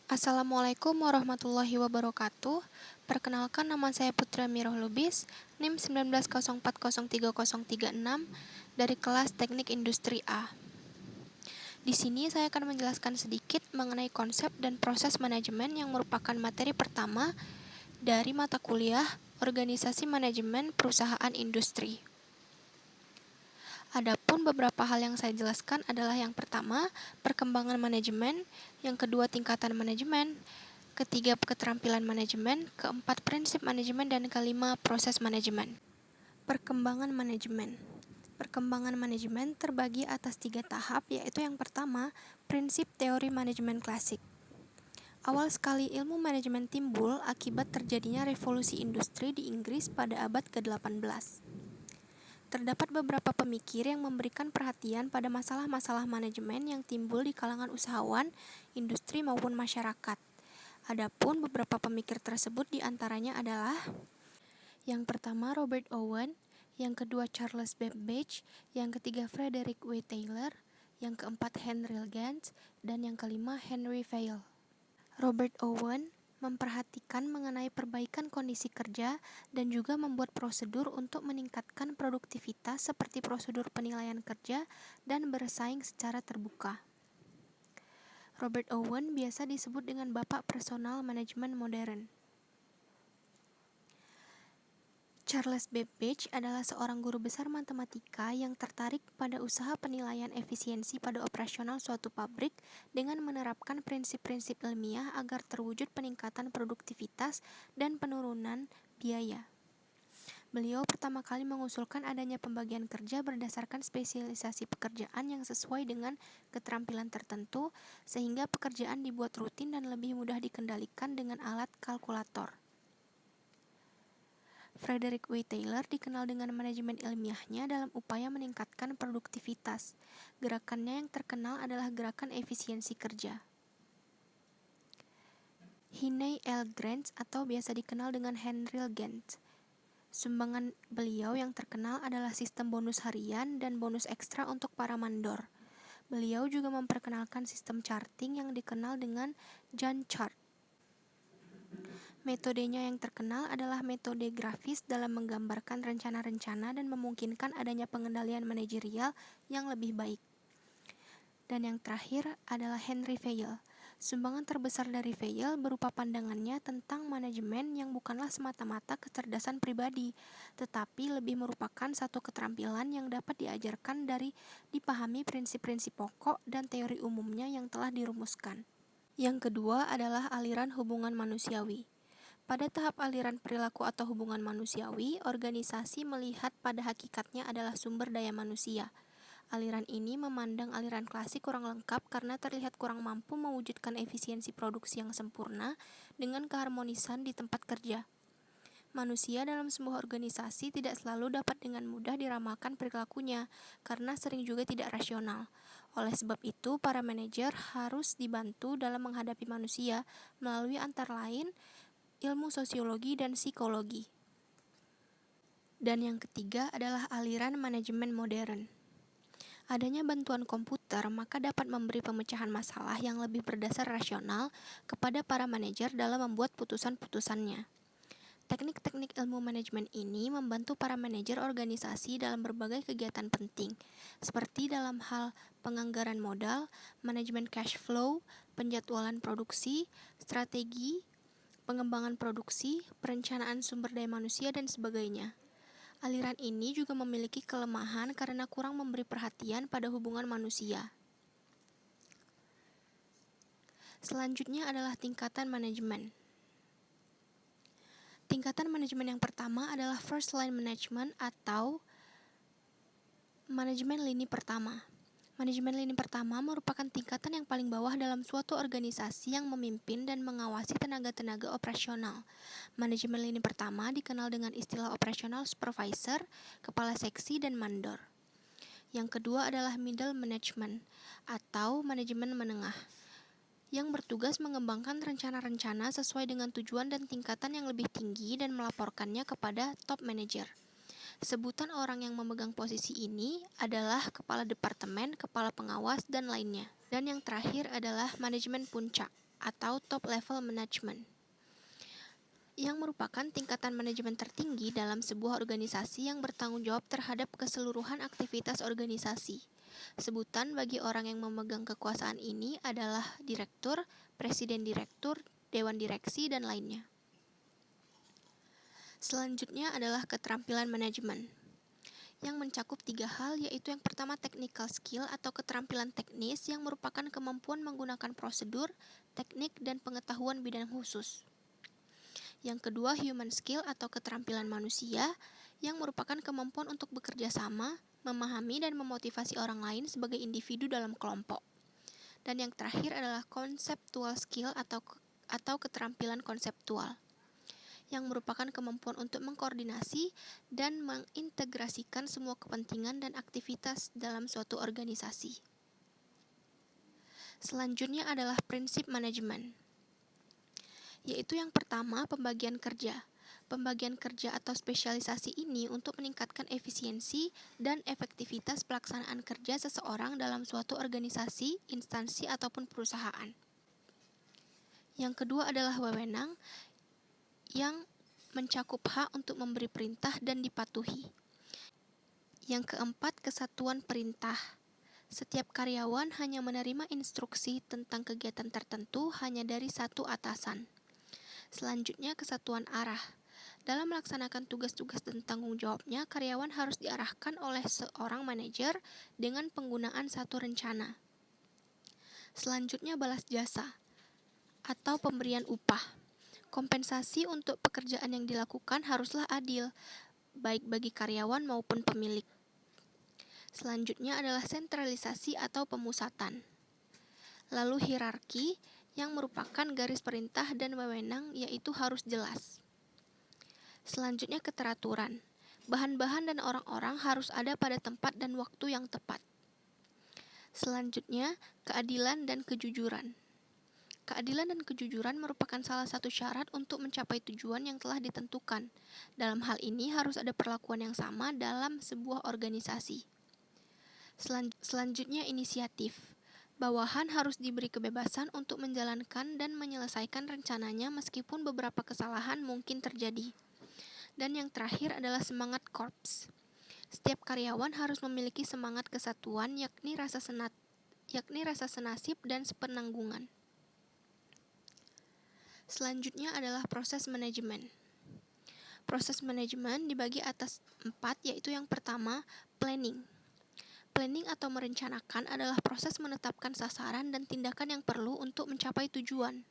Assalamualaikum warahmatullahi wabarakatuh. Perkenalkan, nama saya Putra Miroh Lubis, NIM 19040336 dari kelas Teknik Industri A. Di sini saya akan menjelaskan sedikit mengenai konsep dan proses manajemen yang merupakan materi pertama dari mata kuliah Organisasi Manajemen Perusahaan Industri. Adapun beberapa hal yang saya jelaskan adalah yang pertama, perkembangan manajemen, yang kedua, tingkatan manajemen, ketiga, keterampilan manajemen, keempat, prinsip manajemen, dan kelima, proses manajemen. Perkembangan manajemen. Perkembangan manajemen terbagi atas 3 tahap, yaitu yang pertama, prinsip teori manajemen klasik. Awal sekali ilmu manajemen timbul akibat terjadinya revolusi industri di Inggris pada abad ke-18. Terdapat beberapa pemikir yang memberikan perhatian pada masalah-masalah manajemen yang timbul di kalangan usahawan, industri maupun masyarakat. Adapun beberapa pemikir tersebut diantaranya adalah yang pertama Robert Owen, yang kedua Charles Babbage, yang ketiga Frederick W. Taylor, yang keempat Henry Gantz, dan yang kelima Henry Vail. Robert Owen memperhatikan mengenai perbaikan kondisi kerja dan juga membuat prosedur untuk meningkatkan produktivitas seperti prosedur penilaian kerja dan bersaing secara terbuka. Robert Owen biasa disebut dengan Bapak Personal Manajemen Modern. Charles Babbage adalah seorang guru besar matematika yang tertarik pada usaha penilaian efisiensi pada operasional suatu pabrik dengan menerapkan prinsip-prinsip ilmiah agar terwujud peningkatan produktivitas dan penurunan biaya. Beliau pertama kali mengusulkan adanya pembagian kerja berdasarkan spesialisasi pekerjaan yang sesuai dengan keterampilan tertentu, sehingga pekerjaan dibuat rutin dan lebih mudah dikendalikan dengan alat kalkulator. Frederick W. Taylor dikenal dengan manajemen ilmiahnya dalam upaya meningkatkan produktivitas. Gerakannya yang terkenal adalah gerakan efisiensi kerja. Henry L. Gantz atau biasa dikenal dengan Henry Gantz. Sumbangan beliau yang terkenal adalah sistem bonus harian dan bonus ekstra untuk para mandor. Beliau juga memperkenalkan sistem charting yang dikenal dengan Gantt chart. Metodenya yang terkenal adalah metode grafis dalam menggambarkan rencana-rencana dan memungkinkan adanya pengendalian manajerial yang lebih baik. Dan yang terakhir adalah Henry Vail. Sumbangan terbesar dari Vail berupa pandangannya tentang manajemen yang bukanlah semata-mata kecerdasan pribadi, tetapi lebih merupakan satu keterampilan yang dapat diajarkan dari dipahami prinsip-prinsip pokok dan teori umumnya yang telah dirumuskan. Yang kedua adalah aliran hubungan manusiawi. Pada tahap aliran perilaku atau hubungan manusiawi, organisasi melihat pada hakikatnya adalah sumber daya manusia. Aliran ini memandang aliran klasik kurang lengkap karena terlihat kurang mampu mewujudkan efisiensi produksi yang sempurna dengan keharmonisan di tempat kerja. Manusia dalam sebuah organisasi tidak selalu dapat dengan mudah diramalkan perilakunya karena sering juga tidak rasional. Oleh sebab itu, para manajer harus dibantu dalam menghadapi manusia melalui antara lain ilmu sosiologi dan psikologi. Dan yang ketiga adalah aliran manajemen modern. Adanya bantuan komputer maka dapat memberi pemecahan masalah yang lebih berdasar rasional kepada para manajer dalam membuat putusan-putusannya. Teknik-teknik ilmu manajemen ini membantu para manajer organisasi dalam berbagai kegiatan penting, seperti dalam hal penganggaran modal, manajemen cash flow, penjadwalan produksi, strategi, pengembangan produksi, perencanaan sumber daya manusia, dan sebagainya. Aliran ini juga memiliki kelemahan karena kurang memberi perhatian pada hubungan manusia. Selanjutnya adalah tingkatan manajemen. Tingkatan manajemen yang pertama adalah first line management atau manajemen lini pertama. Manajemen lini pertama merupakan tingkatan yang paling bawah dalam suatu organisasi yang memimpin dan mengawasi tenaga-tenaga operasional. Manajemen lini pertama dikenal dengan istilah operational supervisor, kepala seksi, dan mandor. Yang kedua adalah middle management atau manajemen menengah, yang bertugas mengembangkan rencana-rencana sesuai dengan tujuan dan tingkatan yang lebih tinggi dan melaporkannya kepada top manager. Sebutan orang yang memegang posisi ini adalah kepala departemen, kepala pengawas, dan lainnya. Dan yang terakhir adalah manajemen puncak atau top level management, yang merupakan tingkatan manajemen tertinggi dalam sebuah organisasi yang bertanggung jawab terhadap keseluruhan aktivitas organisasi. Sebutan bagi orang yang memegang kekuasaan ini adalah direktur, presiden direktur, dewan direksi, dan lainnya. Selanjutnya adalah keterampilan manajemen, yang mencakup 3 hal, yaitu yang pertama technical skill atau keterampilan teknis yang merupakan kemampuan menggunakan prosedur, teknik, dan pengetahuan bidang khusus. Yang kedua, human skill atau keterampilan manusia, yang merupakan kemampuan untuk bekerja sama, memahami dan memotivasi orang lain sebagai individu dalam kelompok. Dan yang terakhir adalah conceptual skill atau keterampilan konseptual, yang merupakan kemampuan untuk mengkoordinasi dan mengintegrasikan semua kepentingan dan aktivitas dalam suatu organisasi. Selanjutnya adalah prinsip manajemen, yaitu yang pertama, pembagian kerja. Pembagian kerja atau spesialisasi ini untuk meningkatkan efisiensi dan efektivitas pelaksanaan kerja seseorang dalam suatu organisasi, instansi, ataupun perusahaan. Yang kedua adalah wewenang, yang mencakup hak untuk memberi perintah dan dipatuhi. Yang keempat, kesatuan perintah. Setiap karyawan hanya menerima instruksi tentang kegiatan tertentu hanya dari satu atasan. Selanjutnya, kesatuan arah. Dalam melaksanakan tugas-tugas dan tanggung jawabnya, karyawan harus diarahkan oleh seorang manajer dengan penggunaan satu rencana. Selanjutnya, balas jasa atau pemberian upah. Kompensasi untuk pekerjaan yang dilakukan haruslah adil, baik bagi karyawan maupun pemilik. Selanjutnya adalah sentralisasi atau pemusatan. Lalu hierarki, yang merupakan garis perintah dan wewenang, yaitu harus jelas. Selanjutnya keteraturan. Bahan-bahan dan orang-orang harus ada pada tempat dan waktu yang tepat. Selanjutnya, keadilan dan kejujuran. Keadilan dan kejujuran merupakan salah satu syarat untuk mencapai tujuan yang telah ditentukan. Dalam hal ini harus ada perlakuan yang sama dalam sebuah organisasi. Selanjutnya inisiatif. Bawahan harus diberi kebebasan untuk menjalankan dan menyelesaikan rencananya meskipun beberapa kesalahan mungkin terjadi. Dan yang terakhir adalah semangat korps. Setiap karyawan harus memiliki semangat kesatuan, yakni rasa senasib dan sepenanggungan. Selanjutnya adalah proses manajemen. Proses manajemen dibagi atas 4, yaitu yang pertama, planning. Planning atau merencanakan adalah proses menetapkan sasaran dan tindakan yang perlu untuk mencapai tujuan.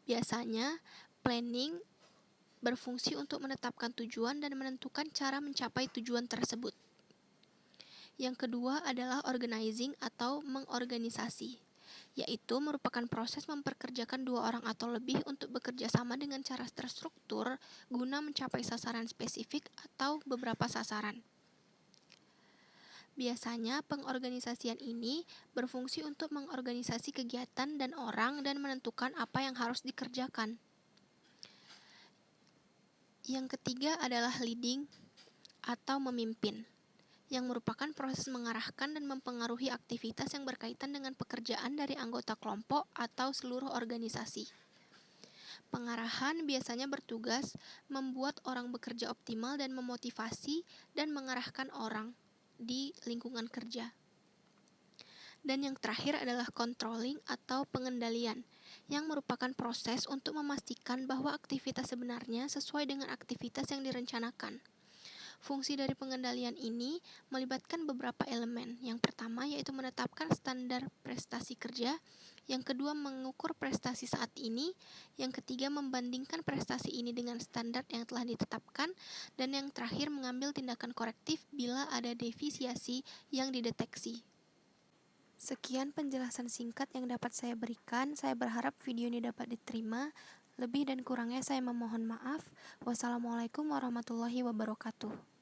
Biasanya, planning berfungsi untuk menetapkan tujuan dan menentukan cara mencapai tujuan tersebut. Yang kedua adalah organizing atau mengorganisasi, yaitu merupakan proses memperkerjakan 2 orang atau lebih untuk bekerja sama dengan cara terstruktur guna mencapai sasaran spesifik atau beberapa sasaran. Biasanya, pengorganisasian ini berfungsi untuk mengorganisasi kegiatan dan orang dan menentukan apa yang harus dikerjakan. Yang ketiga adalah leading atau memimpin, yang merupakan proses mengarahkan dan mempengaruhi aktivitas yang berkaitan dengan pekerjaan dari anggota kelompok atau seluruh organisasi. Pengarahan biasanya bertugas membuat orang bekerja optimal dan memotivasi dan mengarahkan orang di lingkungan kerja. Dan yang terakhir adalah controlling atau pengendalian, yang merupakan proses untuk memastikan bahwa aktivitas sebenarnya sesuai dengan aktivitas yang direncanakan. Fungsi dari pengendalian ini melibatkan beberapa elemen. Yang pertama yaitu menetapkan standar prestasi kerja, yang kedua mengukur prestasi saat ini, yang ketiga membandingkan prestasi ini dengan standar yang telah ditetapkan, dan yang terakhir mengambil tindakan korektif bila ada deviasi yang dideteksi. Sekian penjelasan singkat yang dapat saya berikan. Saya berharap video ini dapat diterima. Lebih dan kurangnya saya memohon maaf. Wassalamualaikum warahmatullahi wabarakatuh.